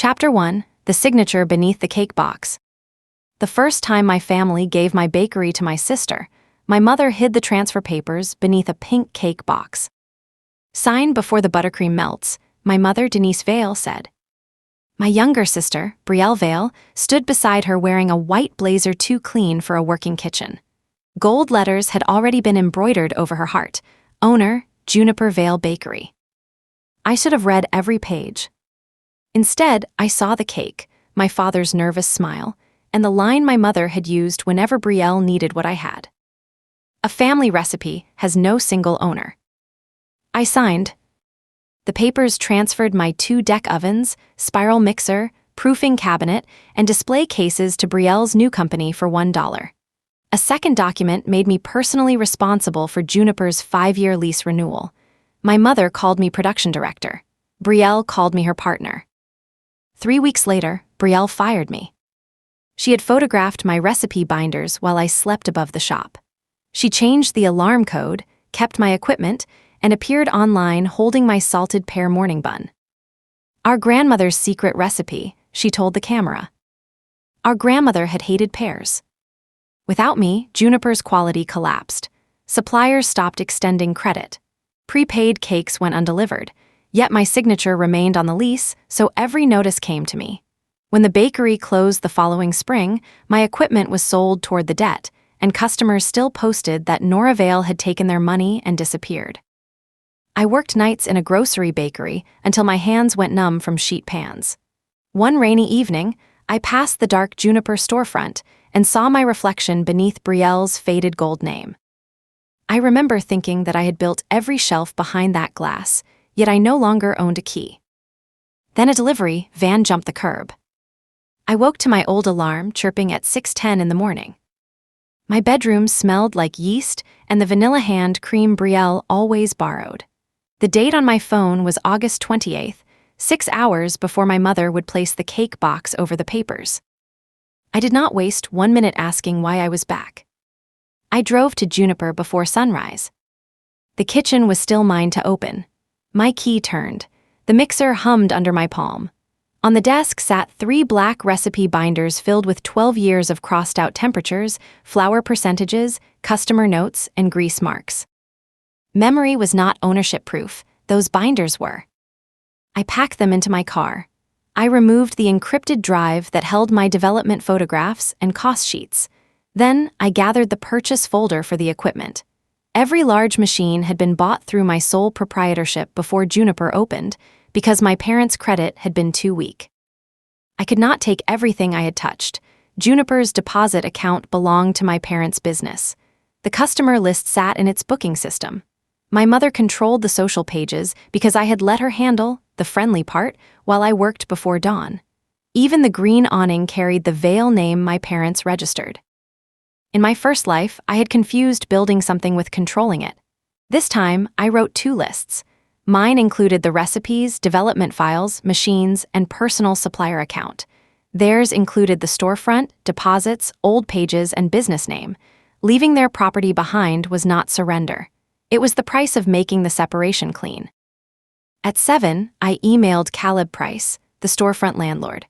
Chapter 1: The Signature Beneath the Cake Box. The first time my family gave my bakery to my sister, my mother hid the transfer papers beneath a pink cake box. "Sign before the buttercream melts," my mother, Denise Vale, said. My younger sister, Brielle Vale, stood beside her wearing a white blazer too clean for a working kitchen. Gold letters had already been embroidered over her heart: Owner, Juniper Vale Bakery. I should have read every page. Instead, I saw the cake, my father's nervous smile, and the line my mother had used whenever Brielle needed what I had. "A family recipe has no single owner." I signed. The papers transferred my 2-deck ovens, spiral mixer, proofing cabinet, and display cases to Brielle's new company for $1. A second document made me personally responsible for Juniper's 5-year lease renewal. My mother called me production director. Brielle called me her partner. 3 weeks later, Brielle fired me. She had photographed my recipe binders while I slept above the shop. She changed the alarm code, kept my equipment, and appeared online holding my salted pear morning bun. "Our grandmother's secret recipe," she told the camera. Our grandmother had hated pears. Without me, Juniper's quality collapsed. Suppliers stopped extending credit. Prepaid cakes went undelivered, yet my signature remained on the lease, so every notice came to me. When the bakery closed the following spring, my equipment was sold toward the debt, and customers still posted that Nora Vale had taken their money and disappeared. I worked nights in a grocery bakery until my hands went numb from sheet pans. One rainy evening, I passed the dark Juniper storefront and saw my reflection beneath Brielle's faded gold name. I remember thinking that I had built every shelf behind that glass, yet I no longer owned a key. Then a delivery van jumped the curb. I woke to my old alarm chirping at 6:10 in the morning. My bedroom smelled like yeast and the vanilla hand cream Brielle always borrowed. The date on my phone was August 28th, 6 hours before my mother would place the cake box over the papers. I did not waste 1 minute asking why I was back. I drove to Juniper before sunrise. The kitchen was still mine to open. My key turned. The mixer hummed under my palm. On the desk sat 3 black recipe binders filled with 12 years of crossed-out temperatures, flour percentages, customer notes, and grease marks. Memory was not ownership proof, those binders were. I packed them into my car. I removed the encrypted drive that held my development photographs and cost sheets. Then I gathered the purchase folder for the equipment. Every large machine had been bought through my sole proprietorship before Juniper opened, because my parents' credit had been too weak. I could not take everything I had touched. Juniper's deposit account belonged to my parents' business. The customer list sat in its booking system. My mother controlled the social pages because I had let her handle the friendly part while I worked before dawn. Even the green awning carried the Vale name my parents registered. In my first life, I had confused building something with controlling it. This time, I wrote 2 lists. Mine included the recipes, development files, machines, and personal supplier account. Theirs included the storefront, deposits, old pages, and business name. Leaving their property behind was not surrender. It was the price of making the separation clean. At 7, I emailed Caleb Price, the storefront landlord.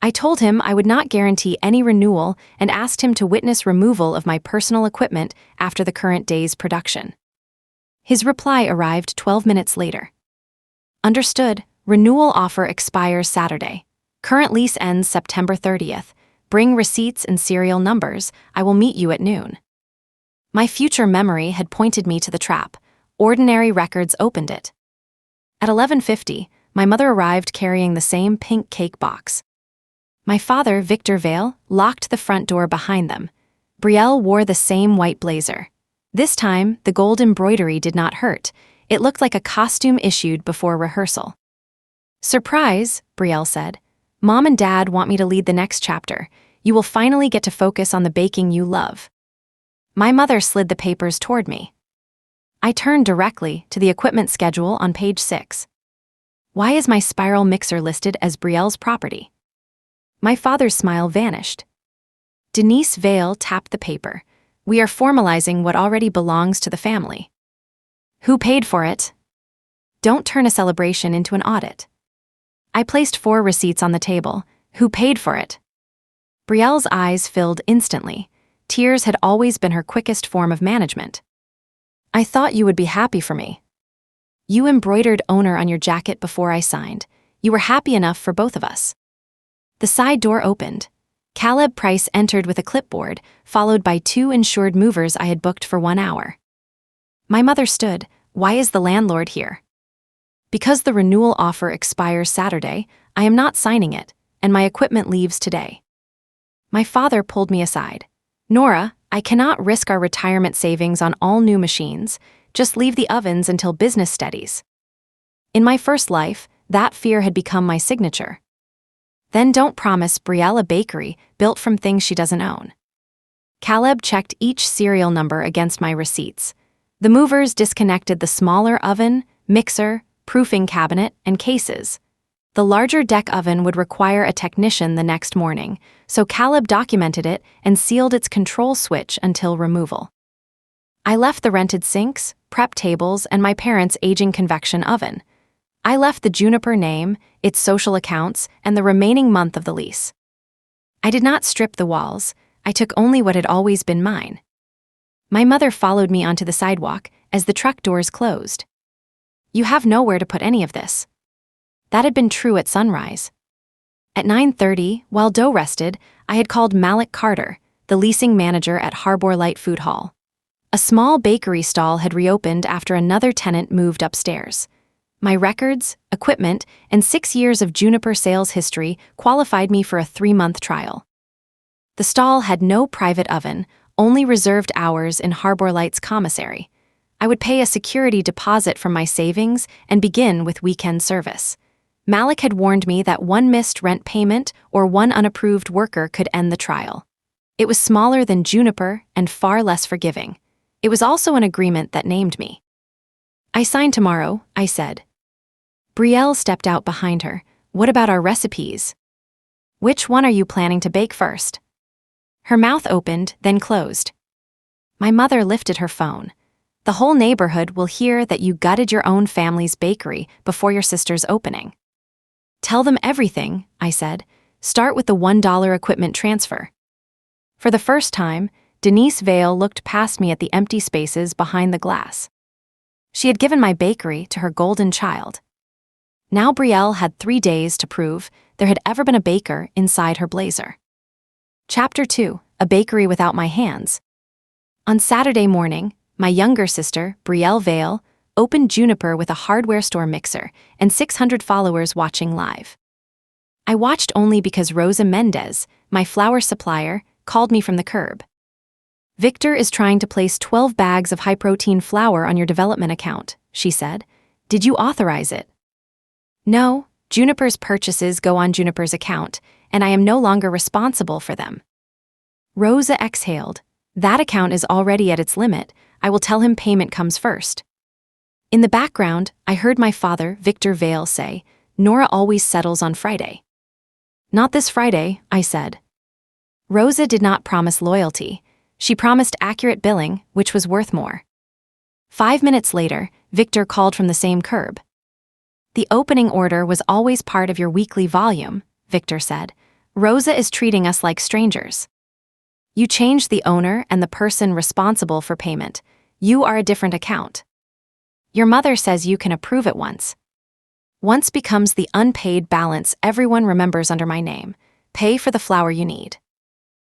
I told him I would not guarantee any renewal and asked him to witness removal of my personal equipment after the current day's production. His reply arrived 12 minutes later. "Understood. Renewal offer expires Saturday. Current lease ends September 30th. Bring receipts and serial numbers. I will meet you at noon." My future memory had pointed me to the trap. Ordinary records opened it. At 11:50, my mother arrived carrying the same pink cake box. My father, Victor Vale, locked the front door behind them. Brielle wore the same white blazer. This time, the gold embroidery did not hurt. It looked like a costume issued before rehearsal. "Surprise," Brielle said. "Mom and Dad want me to lead the next chapter. You will finally get to focus on the baking you love." My mother slid the papers toward me. I turned directly to the equipment schedule on page 6. Why is my spiral mixer listed as Brielle's property? My father's smile vanished. Denise Vale tapped the paper. "We are formalizing what already belongs to the family." "Who paid for it?" "Don't turn a celebration into an audit." I placed 4 receipts on the table. Who paid for it? Brielle's eyes filled instantly. Tears had always been her quickest form of management. I thought you would be happy for me. You embroidered owner on your jacket before I signed. You were happy enough for both of us. The side door opened. Caleb Price entered with a clipboard, followed by 2 insured movers I had booked for 1 hour. My mother stood. Why is the landlord here? Because the renewal offer expires Saturday, I am not signing it, and my equipment leaves today. My father pulled me aside. Nora, I cannot risk our retirement savings on all new machines. Just leave the ovens until business steadies. In my first life, that fear had become my signature. Then don't promise Brielle a bakery built from things she doesn't own. Caleb checked each serial number against my receipts. The movers disconnected the smaller oven, mixer, proofing cabinet, and cases. The larger deck oven would require a technician the next morning, so Caleb documented it and sealed its control switch until removal. I left the rented sinks, prep tables, and my parents' aging convection oven. I left the Juniper name, its social accounts, and the remaining month of the lease. I did not strip the walls. I took only what had always been mine. My mother followed me onto the sidewalk as the truck doors closed. You have nowhere to put any of this. That had been true at sunrise. At 9:30, while Doe rested, I had called Malik Carter, the leasing manager at Harbor Light Food Hall. A small bakery stall had reopened after another tenant moved upstairs. My records, equipment, and 6 years of Juniper sales history qualified me for a 3-month trial. The stall had no private oven, only reserved hours in Harbor Light's commissary. I would pay a security deposit from my savings and begin with weekend service. Malik had warned me that 1 missed rent payment or 1 unapproved worker could end the trial. It was smaller than Juniper and far less forgiving. It was also an agreement that named me. I sign tomorrow, I said. Brielle stepped out behind her. What about our recipes? Which one are you planning to bake first? Her mouth opened, then closed. My mother lifted her phone. The whole neighborhood will hear that you gutted your own family's bakery before your sister's opening. Tell them everything, I said. Start with the $1 equipment transfer. For the first time, Denise Vale looked past me at the empty spaces behind the glass. She had given my bakery to her golden child. Now Brielle had 3 days to prove there had ever been a baker inside her blazer. Chapter 2, A Bakery Without My Hands. On Saturday morning, my younger sister, Brielle Vale, opened Juniper with a hardware store mixer and 600 followers watching live. I watched only because Rosa Mendez, my flour supplier, called me from the curb. Victor is trying to place 12 bags of high-protein flour on your development account, she said. Did you authorize it? No, Juniper's purchases go on Juniper's account, and I am no longer responsible for them. Rosa exhaled. That account is already at its limit. I will tell him payment comes first. In the background, I heard my father, Victor Vale, say, Nora always settles on Friday. Not this Friday, I said. Rosa did not promise loyalty. She promised accurate billing, which was worth more. 5 minutes later, Victor called from the same curb. The opening order was always part of your weekly volume, Victor said. Rosa is treating us like strangers. You changed the owner and the person responsible for payment. You are a different account. Your mother says you can approve it once. Once becomes the unpaid balance everyone remembers under my name. Pay for the flour you need.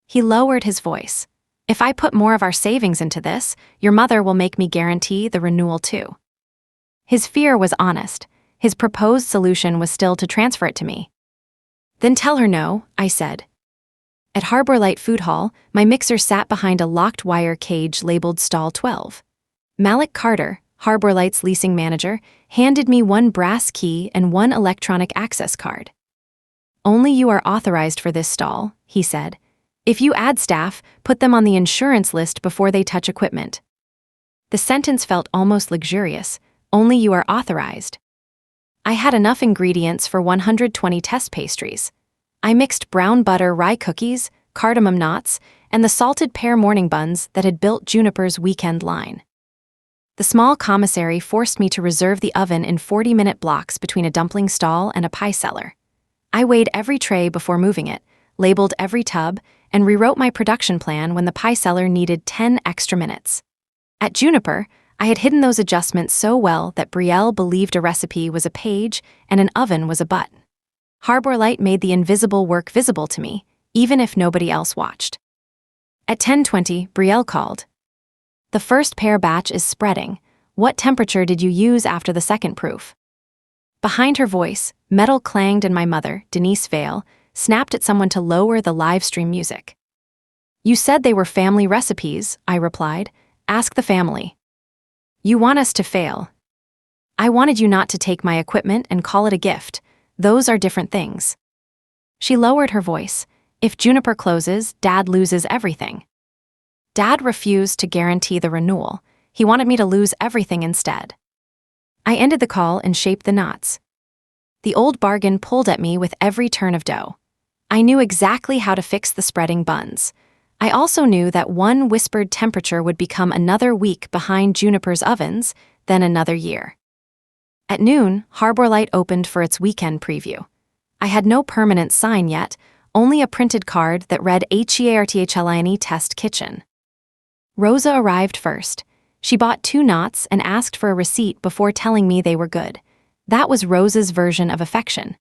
He lowered his voice. If I put more of our savings into this, your mother will make me guarantee the renewal too. His fear was honest. His proposed solution was still to transfer it to me. Then tell her no, I said. At Harbor Light Food Hall, my mixer sat behind a locked wire cage labeled Stall 12. Malik Carter, Harbor Light's leasing manager, handed me 1 brass key and 1 electronic access card. Only you are authorized for this stall, he said. If you add staff, put them on the insurance list before they touch equipment. The sentence felt almost luxurious. Only you are authorized. I had enough ingredients for 120 test pastries. I mixed brown butter rye cookies, cardamom knots, and the salted pear morning buns that had built Juniper's weekend line. The small commissary forced me to reserve the oven in 40-minute blocks between a dumpling stall and a pie cellar. I weighed every tray before moving it, labeled every tub, and rewrote my production plan when the pie cellar needed 10 extra minutes. At Juniper, I had hidden those adjustments so well that Brielle believed a recipe was a page and an oven was a button. Harbor Light made the invisible work visible to me, even if nobody else watched. At 10:20, Brielle called. "The first pear batch is spreading. What temperature did you use after the second proof?" Behind her voice, metal clanged and my mother, Denise Vale, snapped at someone to lower the live stream music. "You said they were family recipes," I replied. "Ask the family." "You want us to fail." "I wanted you not to take my equipment and call it a gift. Those are different things." She lowered her voice. "If Juniper closes, Dad loses everything." Dad refused to guarantee the renewal. He wanted me to lose everything instead. I ended the call and shaped the knots. The old bargain pulled at me with every turn of dough. I knew exactly how to fix the spreading buns. I also knew that one whispered temperature would become another week behind Juniper's ovens, then another year. At noon, Harbor Light opened for its weekend preview. I had no permanent sign yet, only a printed card that read HEARTHLINE Test Kitchen. Rosa arrived first. She bought 2 knots and asked for a receipt before telling me they were good. That was Rosa's version of affection.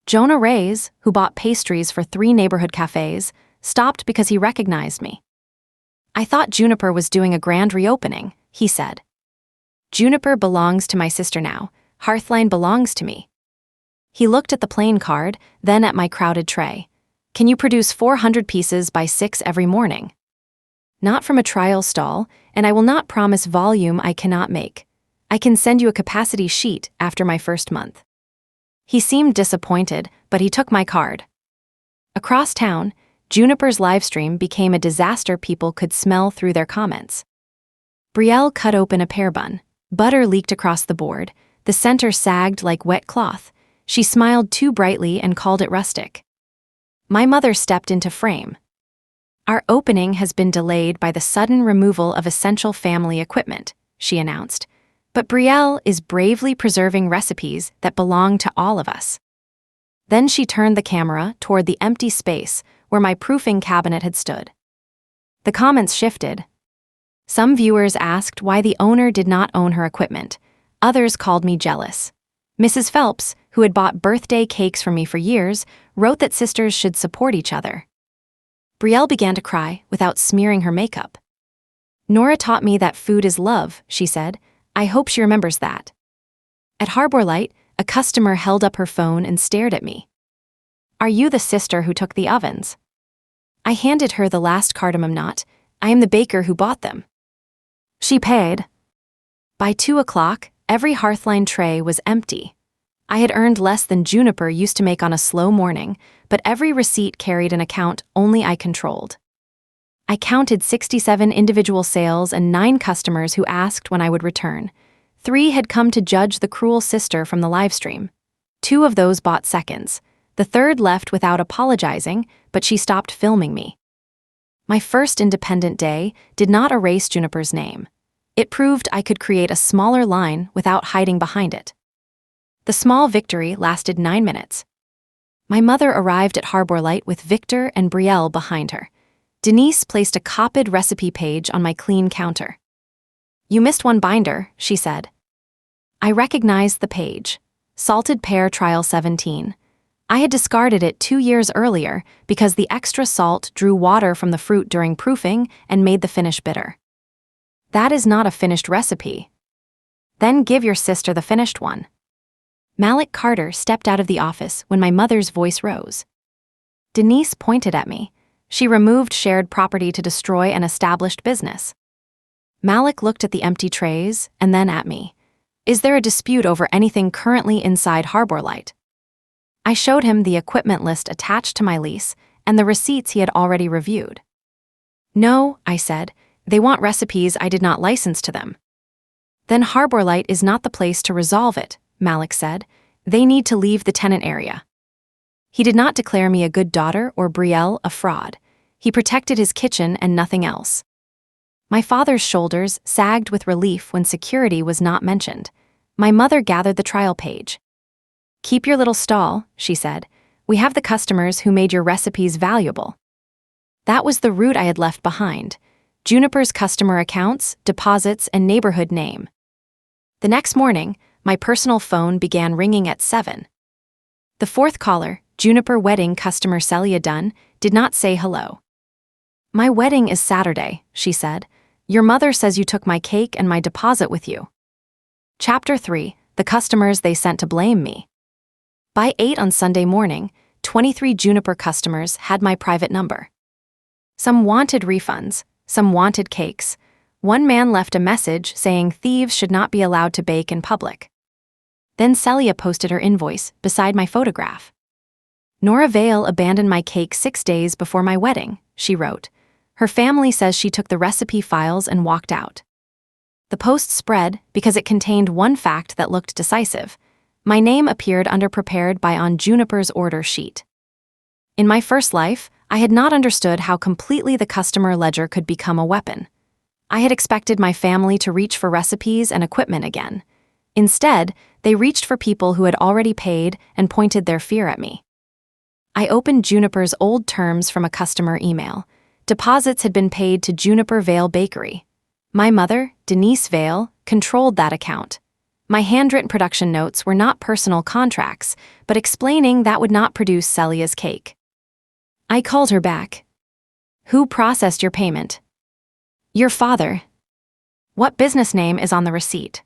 Jonah Reyes, who bought pastries for 3 neighborhood cafes, stopped because he recognized me. "I thought Juniper was doing a grand reopening," he said. "Juniper belongs to my sister now. Hearthline belongs to me." He looked at the plain card, then at my crowded tray. "Can you produce 400 pieces by 6 every morning?" "Not from a trial stall, and I will not promise volume I cannot make. I can send you a capacity sheet after my first month." He seemed disappointed, but he took my card. Across town, Juniper's livestream became a disaster people could smell through their comments. Brielle cut open a pear bun. Butter leaked across the board. The center sagged like wet cloth. She smiled too brightly and called it rustic. My mother stepped into frame. "Our opening has been delayed by the sudden removal of essential family equipment," she announced. "But Brielle is bravely preserving recipes that belong to all of us." Then she turned the camera toward the empty space where my proofing cabinet had stood. The comments shifted. Some viewers asked why the owner did not own her equipment. Others called me jealous. Mrs. Phelps, who had bought birthday cakes for me for years, wrote that sisters should support each other. Brielle began to cry without smearing her makeup. "Nora taught me that food is love," she said. "I hope she remembers that." At Harbor Light, a customer held up her phone and stared at me. "Are you the sister who took the ovens?" I handed her the last cardamom knot. "I am the baker who bought them." She paid. By 2 o'clock, every Hearthline tray was empty. I had earned less than Juniper used to make on a slow morning, but every receipt carried an account only I controlled. I counted 67 individual sales and 9 customers who asked when I would return. 3 had come to judge the cruel sister from the livestream. 2 of those bought seconds. The 3rd left without apologizing, but she stopped filming me. My first independent day did not erase Juniper's name. It proved I could create a smaller line without hiding behind it. The small victory lasted 9 minutes. My mother arrived at Harbor Light with Victor and Brielle behind her. Denise placed a copied recipe page on my clean counter. "You missed one binder," she said. I recognized the page. Salted Pear Trial 17. I had discarded it 2 years earlier because the extra salt drew water from the fruit during proofing and made the finish bitter. "That is not a finished recipe." "Then give your sister the finished one." Malik Carter stepped out of the office when my mother's voice rose. Denise pointed at me. She removed shared property to destroy an established business. Malik looked at the empty trays and then at me. "Is there a dispute over anything currently inside Harbor Light?" I showed him the equipment list attached to my lease and the receipts he had already reviewed. "No," I said, "they want recipes I did not license to them." "Then Harbor Light is not the place to resolve it," Malik said. "They need to leave the tenant area." He did not declare me a good daughter or Brielle a fraud. He protected his kitchen and nothing else. My father's shoulders sagged with relief when security was not mentioned. My mother gathered the trial page. "Keep your little stall," she said. "We have the customers who made your recipes valuable." That was the route I had left behind: Juniper's customer accounts, deposits, and neighborhood name. The next morning, my personal phone began ringing at 7. The fourth caller, Juniper wedding customer Celia Dunn, did not say hello. "My wedding is Saturday," she said. "Your mother says you took my cake and my deposit with you." Chapter 3: The customers they sent to blame me. By 8 on Sunday morning, 23 Juniper customers had my private number. Some wanted refunds, some wanted cakes. One man left a message saying thieves should not be allowed to bake in public. Then Celia posted her invoice beside my photograph. "Nora Vale abandoned my cake 6 days before my wedding," she wrote. "Her family says she took the recipe files and walked out." The post spread because it contained one fact that looked decisive. My name appeared underprepared by on Juniper's order sheet. In my first life, I had not understood how completely the customer ledger could become a weapon. I had expected my family to reach for recipes and equipment again. Instead, they reached for people who had already paid and pointed their fear at me. I opened Juniper's old terms from a customer email. Deposits had been paid to Juniper Vale Bakery. My mother, Denise Vale, controlled that account. My handwritten production notes were not personal contracts, but explaining that would not produce Celia's cake. I called her back. "Who processed your payment?" "Your father." "What business name is on the receipt?"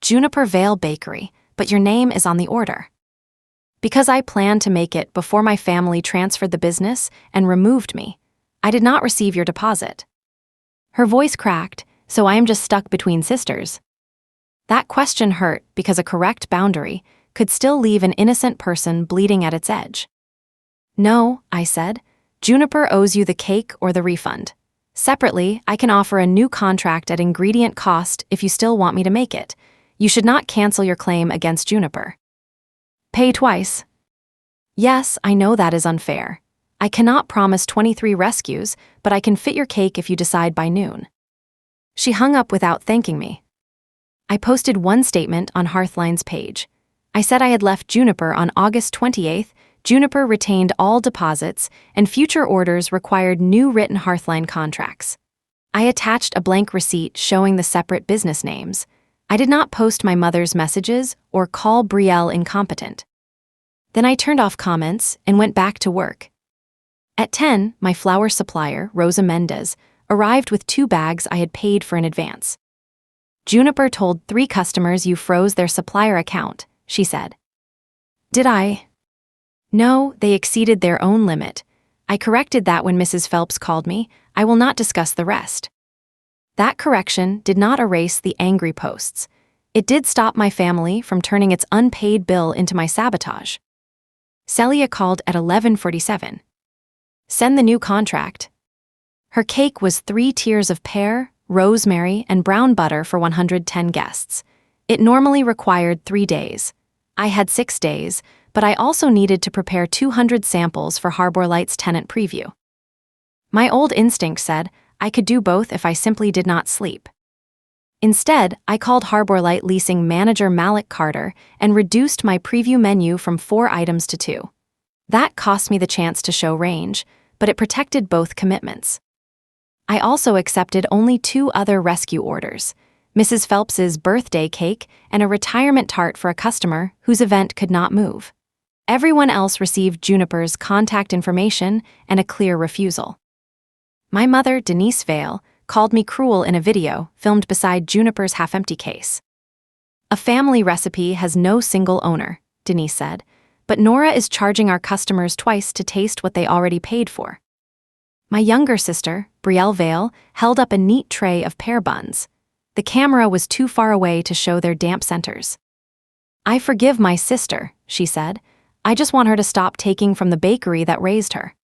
"Juniper Vale Bakery, but your name is on the order." Because I planned to make it before my family transferred the business and removed me, I did not receive your deposit. Her voice cracked, "So I am just stuck between sisters." That question hurt because a correct boundary could still leave an innocent person bleeding at its edge. "No," I said. "Juniper owes you the cake or the refund. Separately, I can offer a new contract at ingredient cost if you still want me to make it. You should not cancel your claim against Juniper." "Pay twice." "Yes, I know that is unfair. I cannot promise 23 rescues, but I can fit your cake if you decide by noon." She hung up without thanking me. I posted one statement on Hearthline's page. I said I had left Juniper on August 28th. Juniper retained all deposits, and future orders required new written Hearthline contracts. I attached a blank receipt showing the separate business names. I did not post my mother's messages or call Brielle incompetent. Then I turned off comments and went back to work. At 10, my flour supplier, Rosa Mendez, arrived with 2 bags I had paid for in advance. "Juniper told 3 customers you froze their supplier account," she said. "Did I?" "No, they exceeded their own limit. I corrected that when Mrs. Phelps called me. I will not discuss the rest." That correction did not erase the angry posts. It did stop my family from turning its unpaid bill into my sabotage. Celia called at 11:47. "Send the new contract." Her cake was 3 tiers of pear, rosemary, and brown butter for 110 guests. It normally required 3 days. I had 6 days, but I also needed to prepare 200 samples for Harbor Light's tenant preview. My old instinct said I could do both if I simply did not sleep. Instead, I called Harbor Light leasing manager Malik Carter and reduced my preview menu from 4 items to 2. That cost me the chance to show range, but it protected both commitments. I also accepted only 2 other rescue orders: Mrs. Phelps's birthday cake and a retirement tart for a customer whose event could not move. Everyone else received Juniper's contact information and a clear refusal. My mother, Denise Vale, called me cruel in a video filmed beside Juniper's half-empty case. "A family recipe has no single owner," Denise said, "but Nora is charging our customers twice to taste what they already paid for." My younger sister, Brielle Vale, held up a neat tray of pear buns. The camera was too far away to show their damp centers. "I forgive my sister," she said. "I just want her to stop taking from the bakery that raised her."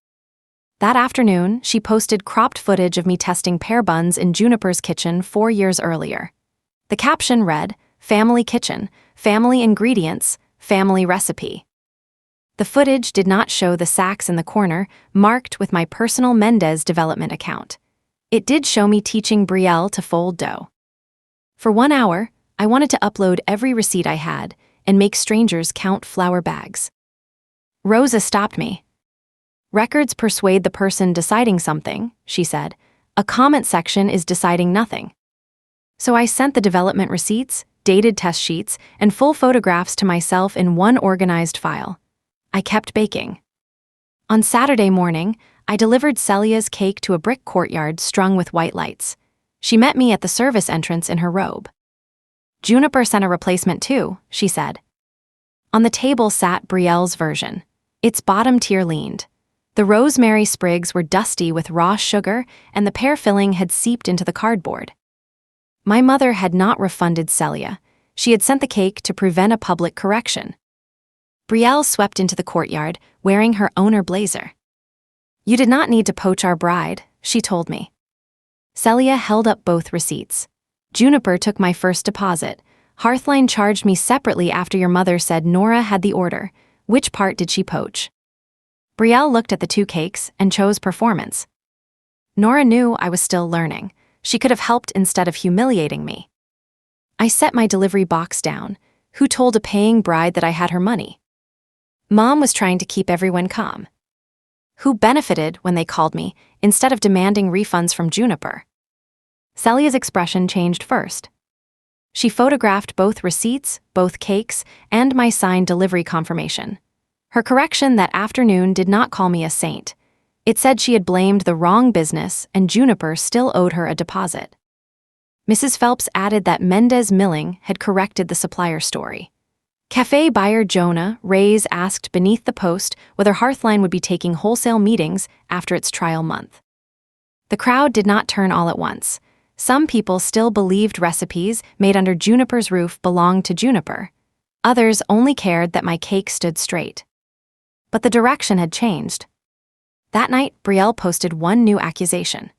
That afternoon, she posted cropped footage of me testing pear buns in Juniper's kitchen 4 years earlier. The caption read, "Family kitchen, family ingredients, family recipe." The footage did not show the sacks in the corner, marked with my personal Mendez development account. It did show me teaching Brielle to fold dough. For 1 hour, I wanted to upload every receipt I had and make strangers count flour bags. Rosa stopped me. Records persuade the person deciding something, she said. A comment section is deciding nothing. So I sent the development receipts, dated test sheets, and full photographs to myself in one organized file. I kept baking. On Saturday morning, I delivered Celia's cake to a brick courtyard strung with white lights. She met me at the service entrance in her robe. Juniper sent a replacement too, she said. On the table sat Brielle's version. Its bottom tier leaned. The rosemary sprigs were dusty with raw sugar, and the pear filling had seeped into the cardboard. My mother had not refunded Celia. She had sent the cake to prevent a public correction. Brielle swept into the courtyard, wearing her owner blazer. You did not need to poach our bride, she told me. Celia held up both receipts. Juniper took my first deposit. Hearthline charged me separately after your mother said Nora had the order. Which part did she poach? Brielle looked at the 2 cakes and chose performance. Nora knew I was still learning. She could have helped instead of humiliating me. I set my delivery box down. Who told a paying bride that I had her money? Mom was trying to keep everyone calm. Who benefited when they called me instead of demanding refunds from Juniper? Celia's expression changed first. She photographed both receipts, both cakes, and my signed delivery confirmation. Her correction that afternoon did not call me a saint. It said she had blamed the wrong business and Juniper still owed her a deposit. Mrs. Phelps added that Mendez Milling had corrected the supplier story. Cafe buyer Jonah Reyes asked beneath the post whether Hearthline would be taking wholesale meetings after its trial month. The crowd did not turn all at once. Some people still believed recipes made under Juniper's roof belonged to Juniper. Others only cared that my cake stood straight. But the direction had changed. That night, Brielle posted one new accusation.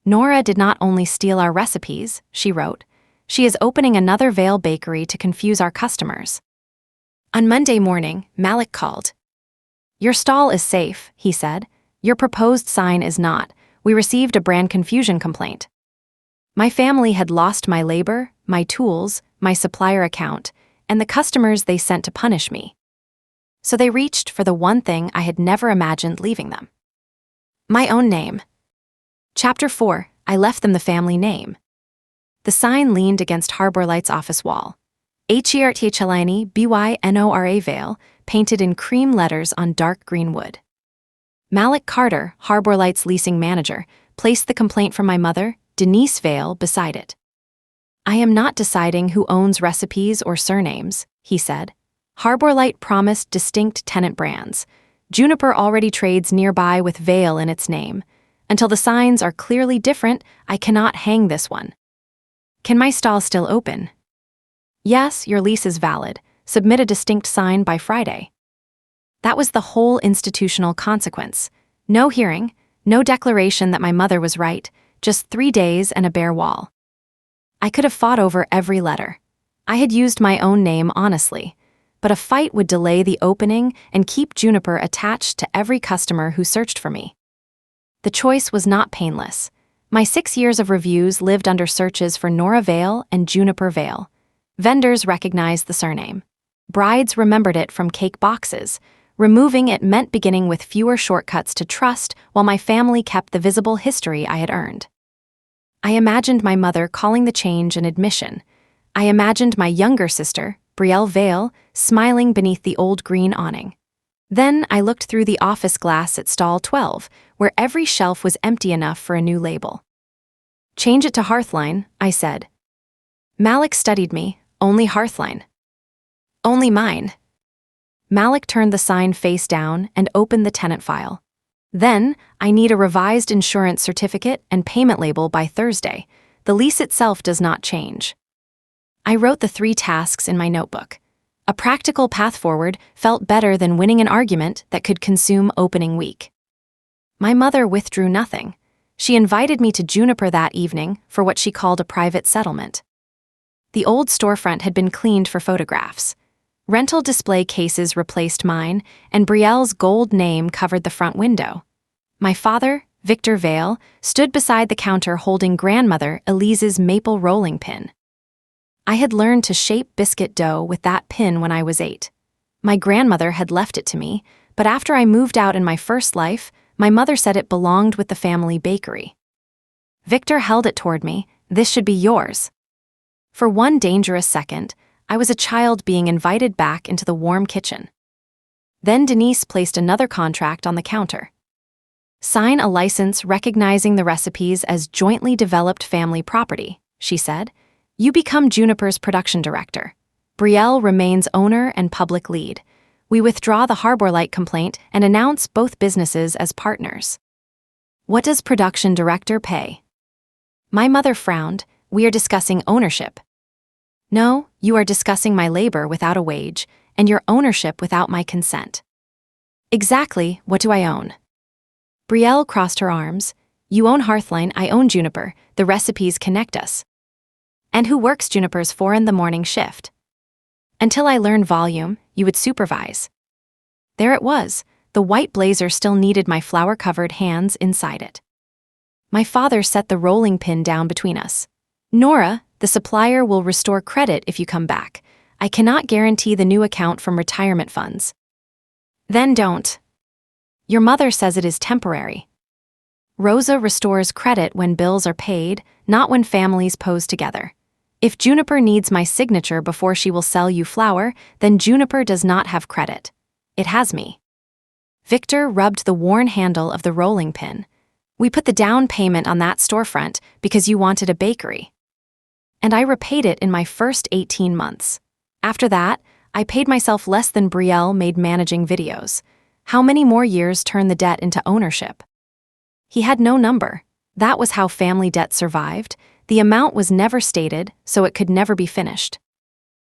Nora did not only steal our recipes, she wrote. She is opening another Vale bakery to confuse our customers. On Monday morning, Malik called. Your stall is safe, he said. Your proposed sign is not. We received a brand confusion complaint. My family had lost my labor, my tools, my supplier account, and the customers they sent to punish me. So they reached for the one thing I had never imagined leaving them. My own name. Chapter 4, I left them the family name. The sign leaned against Harbor Light's office wall. HERTHLINE BYNORA Vale, painted in cream letters on dark green wood. Malik Carter, Harbor Light's leasing manager, placed the complaint from my mother, Denise Vale, beside it. I am not deciding who owns recipes or surnames, he said. Harbor Light promised distinct tenant brands. Juniper already trades nearby with Vale in its name. Until the signs are clearly different, I cannot hang this one. Can my stall still open? Yes, your lease is valid. Submit a distinct sign by Friday. That was the whole institutional consequence. No hearing, no declaration that my mother was right, just 3 days and a bare wall. I could have fought over every letter. I had used my own name honestly, but a fight would delay the opening and keep Juniper attached to every customer who searched for me. The choice was not painless. My 6 years of reviews lived under searches for Nora Vale and Juniper Vale. Vendors recognized the surname. Brides remembered it from cake boxes. Removing it meant beginning with fewer shortcuts to trust while my family kept the visible history I had earned. I imagined my mother calling the change an admission. I imagined my younger sister, Brielle Vale, smiling beneath the old green awning. Then I looked through the office glass at stall 12, where every shelf was empty enough for a new label. Change it to Hearthline, I said. Malik studied me, only Hearthline. Only mine. Malik turned the sign face down and opened the tenant file. Then, I need a revised insurance certificate and payment label by Thursday. The lease itself does not change. I wrote the 3 tasks in my notebook. A practical path forward felt better than winning an argument that could consume opening week. My mother withdrew nothing. She invited me to Juniper that evening for what she called a private settlement. The old storefront had been cleaned for photographs. Rental display cases replaced mine, and Brielle's gold name covered the front window. My father, Victor Vale, stood beside the counter holding grandmother Elise's maple rolling pin. I had learned to shape biscuit dough with that pin when I was 8. My grandmother had left it to me, but after I moved out in my first life, my mother said it belonged with the family bakery. Victor held it toward me. "This should be yours." For one dangerous second, I was a child being invited back into the warm kitchen. Then Denise placed another contract on the counter. "Sign a license recognizing the recipes as jointly developed family property," she said. "You become Juniper's production director. Brielle remains owner and public lead. We withdraw the Harbor Light complaint and announce both businesses as partners." "What does production director pay?" My mother frowned. "We are discussing ownership." "No, you are discussing my labor without a wage, and your ownership without my consent." "Exactly, what do I own?" Brielle crossed her arms. "You own Hearthline, I own Juniper, the recipes connect us." "And who works Juniper's 4 in the morning shift?" "Until I learn volume, you would supervise." There it was. The white blazer still needed my flour-covered hands inside it. My father set the rolling pin down between us. "Nora, the supplier will restore credit if you come back. I cannot guarantee the new account from retirement funds." "Then don't." "Your mother says it is temporary." Rosa restores credit when bills are paid, not when families pose together. If Juniper needs my signature before she will sell you flour, then Juniper does not have credit. It has me. Victor rubbed the worn handle of the rolling pin. "We put the down payment on that storefront because you wanted a bakery. And I repaid it in my first 18 months. After that, I paid myself less than Brielle made managing videos. How many more years turned the debt into ownership?" He had no number. That was how family debt survived. The amount was never stated, so it could never be finished.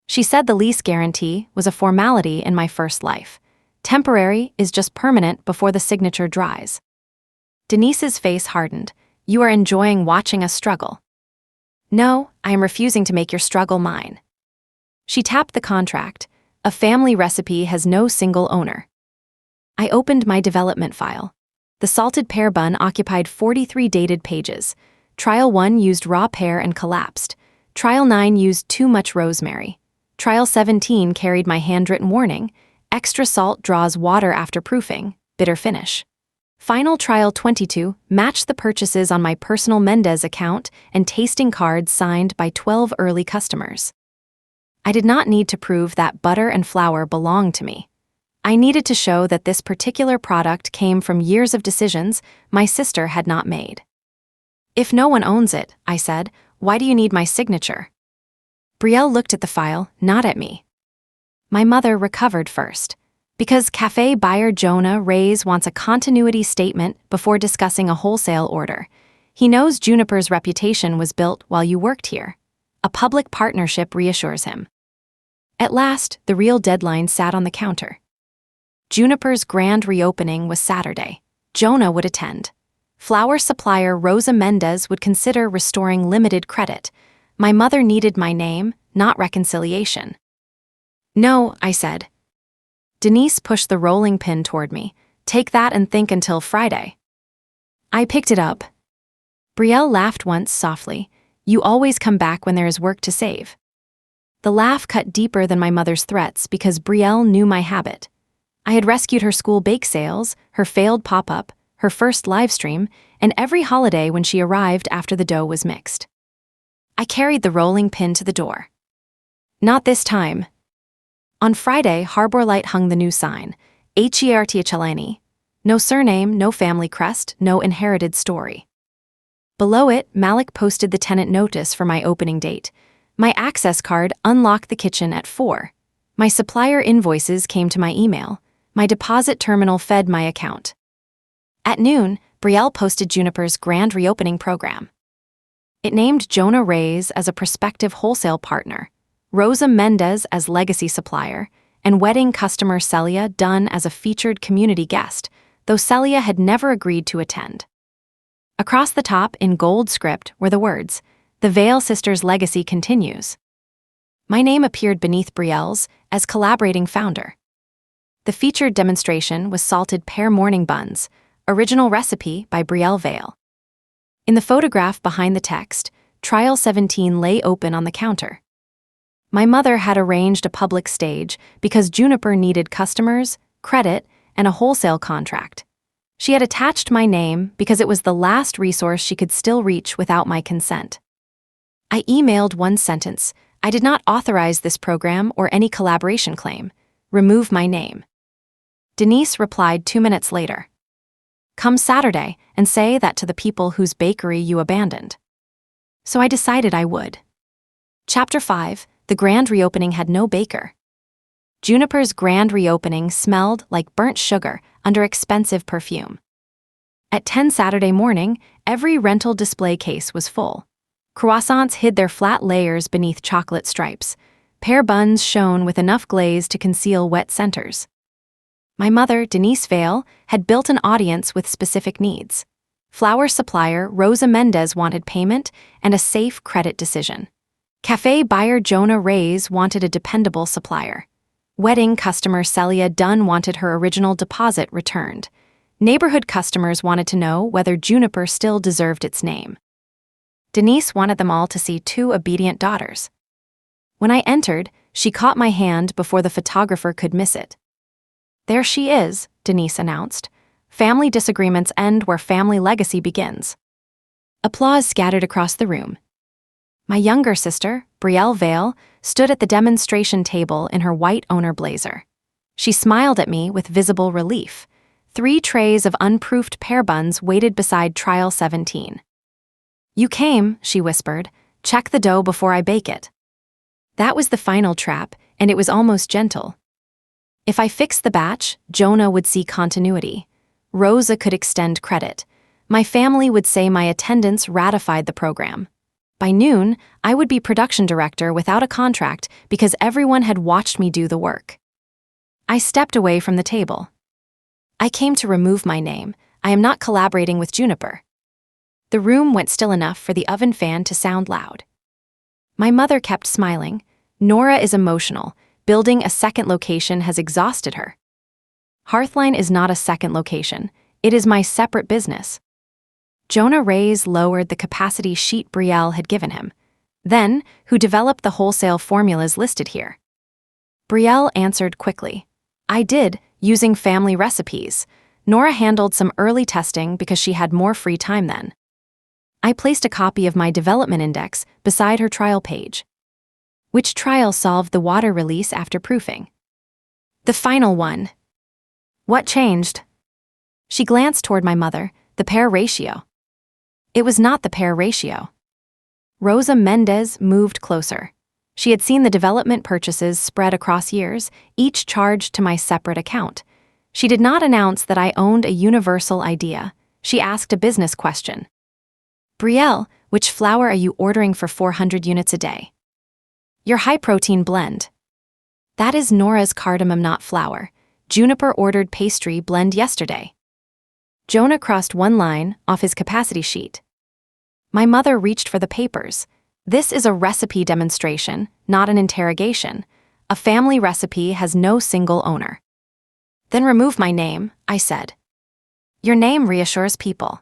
She said the lease guarantee was a formality in my first life. Temporary is just permanent before the signature dries. Denise's face hardened. "You are enjoying watching us struggle." "No, I am refusing to make your struggle mine." She tapped the contract. "A family recipe has no single owner." I opened my development file. The salted pear bun occupied 43 dated pages. Trial 1 used raw pear and collapsed. Trial 9 used too much rosemary. Trial 17 carried my handwritten warning. Extra salt draws water after proofing. Bitter finish. Final Trial 22 matched the purchases on my personal Mendez account and tasting cards signed by 12 early customers. I did not need to prove that butter and flour belonged to me. I needed to show that this particular product came from years of decisions my sister had not made. "If no one owns it," I said, "why do you need my signature?" Brielle looked at the file, not at me. My mother recovered first. "Because cafe buyer Jonah Reyes wants a continuity statement before discussing a wholesale order. He knows Juniper's reputation was built while you worked here. A public partnership reassures him." At last, the real deadline sat on the counter. Juniper's grand reopening was Saturday. Jonah would attend. Flour supplier Rosa Mendez would consider restoring limited credit. My mother needed my name, not reconciliation. "No," I said. Denise pushed the rolling pin toward me. "Take that and think until Friday." I picked it up. Brielle laughed once softly. "You always come back when there is work to save." The laugh cut deeper than my mother's threats because Brielle knew my habit. I had rescued her school bake sales, her failed pop-up, her first live stream, and every holiday when she arrived after the dough was mixed. I carried the rolling pin to the door. "Not this time." On Friday, Harbor Light hung the new sign, Herthlani. No surname, no family crest, no inherited story. Below it, Malik posted the tenant notice for my opening date. My access card unlocked the kitchen at 4. My supplier invoices came to my email. My deposit terminal fed my account. At noon, Brielle posted Juniper's grand reopening program. It named Jonah Reyes as a prospective wholesale partner, Rosa Mendez as legacy supplier, and wedding customer Celia Dunn as a featured community guest, though Celia had never agreed to attend. Across the top, in gold script, were the words, "The Vale Sisters legacy continues." My name appeared beneath Brielle's as collaborating founder. The featured demonstration was salted pear morning buns, original recipe by Brielle Vale. In the photograph behind the text, Trial 17 lay open on the counter. My mother had arranged a public stage because Juniper needed customers, credit, and a wholesale contract. She had attached my name because it was the last resource she could still reach without my consent. I emailed one sentence: "I did not authorize this program or any collaboration claim. Remove my name." Denise replied 2 minutes later: "Come Saturday and say that to the people whose bakery you abandoned." So I decided I would. Chapter 5: The grand reopening had no baker. Juniper's grand reopening smelled like burnt sugar under expensive perfume. At 10 Saturday morning, every rental display case was full. Croissants hid their flat layers beneath chocolate stripes. Pear buns shone with enough glaze to conceal wet centers. My mother, Denise Vale, had built an audience with specific needs. Flour supplier Rosa Mendez wanted payment and a safe credit decision. Cafe buyer Jonah Reyes wanted a dependable supplier. Wedding customer Celia Dunn wanted her original deposit returned. Neighborhood customers wanted to know whether Juniper still deserved its name. Denise wanted them all to see 2 obedient daughters. When I entered, she caught my hand before the photographer could miss it. "There she is," Denise announced. "Family disagreements end where family legacy begins." Applause scattered across the room. My younger sister, Brielle Vale, stood at the demonstration table in her white owner blazer. She smiled at me with visible relief. 3 trays of unproofed pear buns waited beside Trial 17. "You came," she whispered. "Check the dough before I bake it." That was the final trap, and it was almost gentle. If I fixed the batch, Jonah would see continuity. Rosa could extend credit. My family would say my attendance ratified the program. By noon, I would be production director without a contract because everyone had watched me do the work. I stepped away from the table. "I came to remove my name. I am not collaborating with Juniper." The room went still enough for the oven fan to sound loud. My mother kept smiling. "Nora is emotional. Building a second location has exhausted her." Hearthline is not a second location. It is my separate business. Jonah Reyes lowered the capacity sheet Brielle had given him. "Then, who developed the wholesale formulas listed here?" Brielle answered quickly. "I did, using family recipes. Nora handled some early testing because she had more free time then." I placed a copy of my development index beside her trial page. "Which trial solved the water release after proofing?" "The final one." "What changed?" She glanced toward my mother. "The pair ratio." It was not the pair ratio. Rosa Mendez moved closer. She had seen the development purchases spread across years, each charged to my separate account. She did not announce that I owned a universal idea. She asked a business question. "Brielle, which flour are you ordering for 400 units a day?" "Your high-protein blend." "That is Nora's cardamom nut flour. Juniper ordered pastry blend yesterday." Jonah crossed one line off his capacity sheet. My mother reached for the papers. "This is a recipe demonstration, not an interrogation. A family recipe has no single owner." "Then remove my name," I said. "Your name reassures people."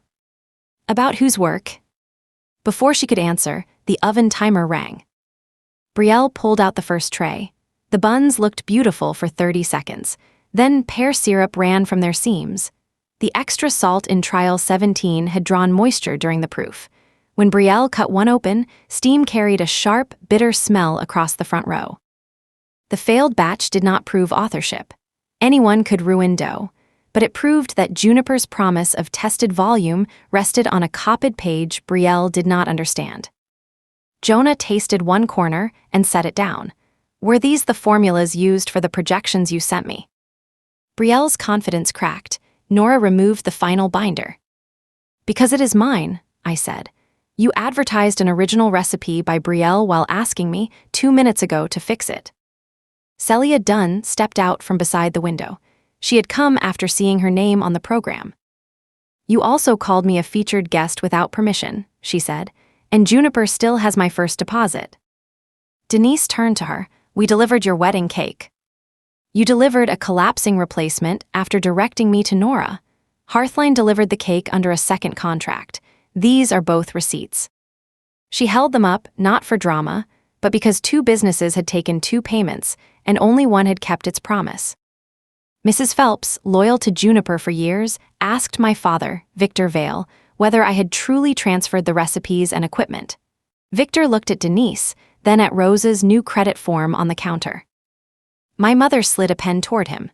"About whose work?" Before she could answer, the oven timer rang. Brielle pulled out the first tray. The buns looked beautiful for 30 seconds. Then pear syrup ran from their seams. The extra salt in Trial 17 had drawn moisture during the proof. When Brielle cut one open, steam carried a sharp, bitter smell across the front row. The failed batch did not prove authorship. Anyone could ruin dough, but it proved that Juniper's promise of tested volume rested on a copied page Brielle did not understand. Jonah tasted one corner and set it down. "Were these the formulas used for the projections you sent me?" Brielle's confidence cracked. Nora removed the final binder. "Because it is mine," I said. "You advertised an original recipe by Brielle while asking me 2 minutes ago to fix it." Celia Dunn stepped out from beside the window. She had come after seeing her name on the program. "You also called me a featured guest without permission," she said, "and Juniper still has my first deposit." Denise turned to her. "We delivered your wedding cake." "You delivered a collapsing replacement after directing me to Nora." Hearthline delivered the cake under a second contract. These are both receipts. She held them up, not for drama, but because two businesses had taken two payments, and only one had kept its promise. Mrs. Phelps, loyal to Juniper for years, asked my father, Victor Vale, whether I had truly transferred the recipes and equipment. Victor looked at Denise, then at Rosa's new credit form on the counter. My mother slid a pen toward him.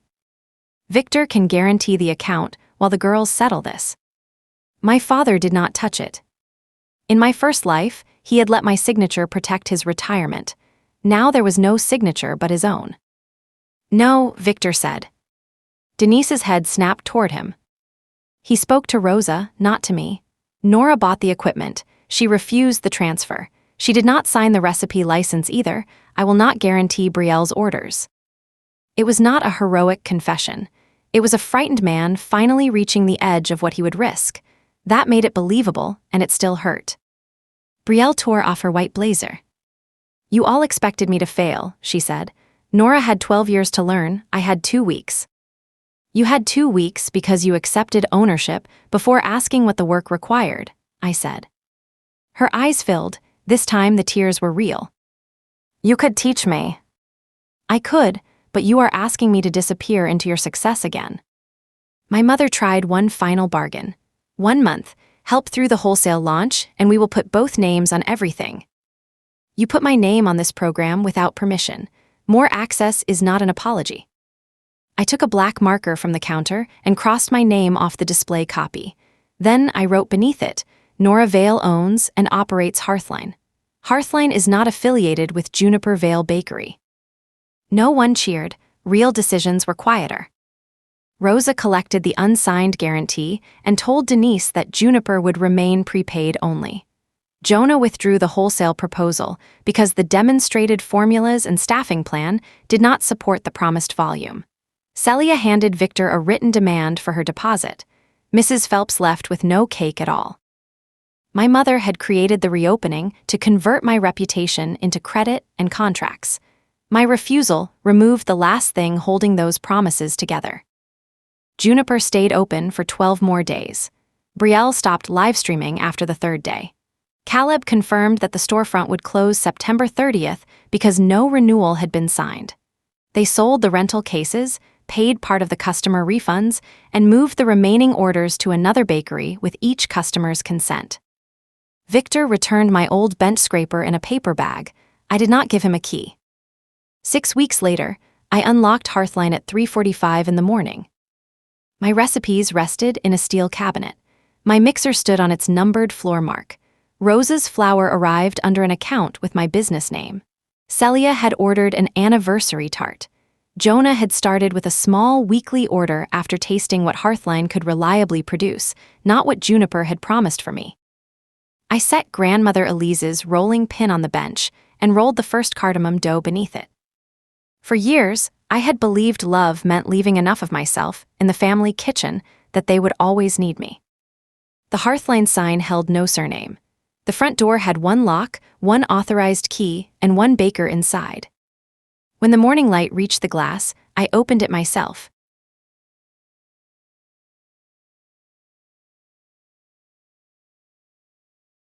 Victor can guarantee the account while the girls settle this. My father did not touch it. In my first life, he had let my signature protect his retirement. Now there was no signature but his own. No, Victor said. Denise's head snapped toward him. He spoke to Rosa, not to me. Nora bought the equipment. She refused the transfer. She did not sign the recipe license either. I will not guarantee Brielle's orders. It was not a heroic confession. It was a frightened man finally reaching the edge of what he would risk. That made it believable, and it still hurt. Brielle tore off her white blazer. You all expected me to fail, she said. Nora had 12 years to learn. I had 2 weeks. You had 2 weeks because you accepted ownership before asking what the work required, I said. Her eyes filled. This time the tears were real. You could teach me. I could, but you are asking me to disappear into your success again. My mother tried one final bargain. 1 month, help through the wholesale launch, and we will put both names on everything. You put my name on this program without permission. More access is not an apology. I took a black marker from the counter and crossed my name off the display copy. Then I wrote beneath it, Nora Vale owns and operates Hearthline. Hearthline is not affiliated with Juniper Vale Bakery. No one cheered. Real decisions were quieter. Rosa collected the unsigned guarantee and told Denise that Juniper would remain prepaid only. Jonah withdrew the wholesale proposal because the demonstrated formulas and staffing plan did not support the promised volume. Celia handed Victor a written demand for her deposit. Mrs. Phelps left with no cake at all. My mother had created the reopening to convert my reputation into credit and contracts. My refusal removed the last thing holding those promises together. Juniper stayed open for 12 more days. Brielle stopped live streaming after the 3rd day. Caleb confirmed that the storefront would close September 30th because no renewal had been signed. They sold the rental cases, paid part of the customer refunds, and moved the remaining orders to another bakery with each customer's consent. Victor returned my old bench scraper in a paper bag. I did not give him a key. 6 weeks later, I unlocked Hearthline at 3:45 in the morning. My recipes rested in a steel cabinet. My mixer stood on its numbered floor mark. Rosa's flour arrived under an account with my business name. Celia had ordered an anniversary tart. Jonah had started with a small weekly order after tasting what Hearthline could reliably produce, not what Juniper had promised for me. I set Grandmother Elise's rolling pin on the bench and rolled the first cardamom dough beneath it. For years, I had believed love meant leaving enough of myself in the family kitchen that they would always need me. The Hearthline sign held no surname. The front door had 1 lock, 1 authorized key, and 1 baker inside. When the morning light reached the glass, I opened it myself.